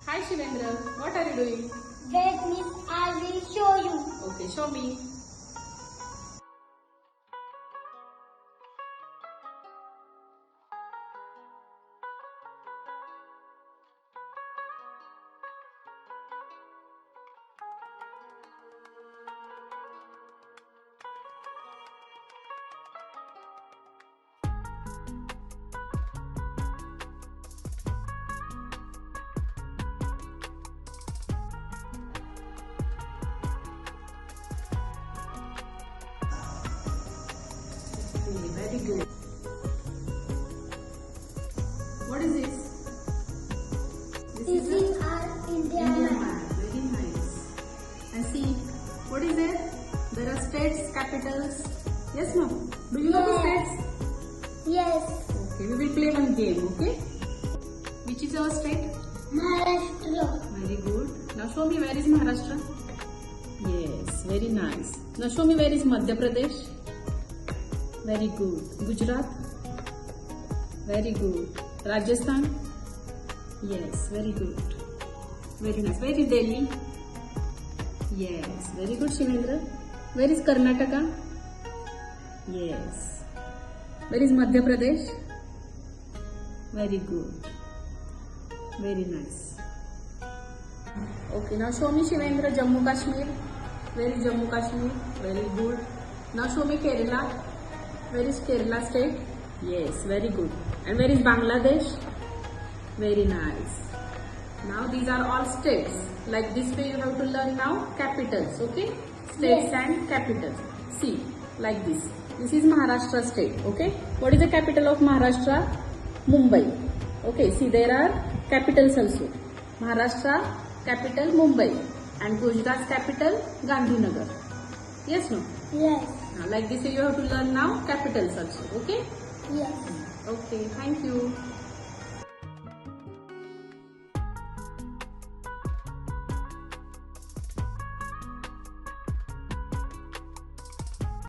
Hi Shivendra, what are you doing? Wait, miss, I will show you. Okay, show me. Okay, very good. What is this? This is our India Indian map. map. Very nice. And see, what is there? There are states, capitals. Yes, no? Do you know the states? Yes, Okay, we will play one game, okay? Which is our state? Maharashtra. Very good. Now show me where is Maharashtra. Yes, very nice. Now show me where is Madhya Pradesh. Very good. Gujarat. Very good. Rajasthan. Yes, very good. Very nice. Where is Delhi? Yes, very good Shivendra. Where is Karnataka? Yes. Where is Madhya Pradesh? Very good. Very nice. Okay, now show me Shivendra Jammu Kashmir. Where is Jammu Kashmir? Very good. Now show me Kerala. Where is Kerala state? Yes, very good. And where is Bangladesh? Very nice. Now these are all states. Like this way you have to learn now capitals, okay? States Yes. and capitals. See, like this. This is Maharashtra state, okay? What is the capital of Maharashtra? Mumbai. Okay, see there are capitals also. Maharashtra capital Mumbai and Gujarat's capital Gandhinagar. Yes, no? Yes, Now, like this you have to learn now capitals also, okay? yes. Okay, thank you.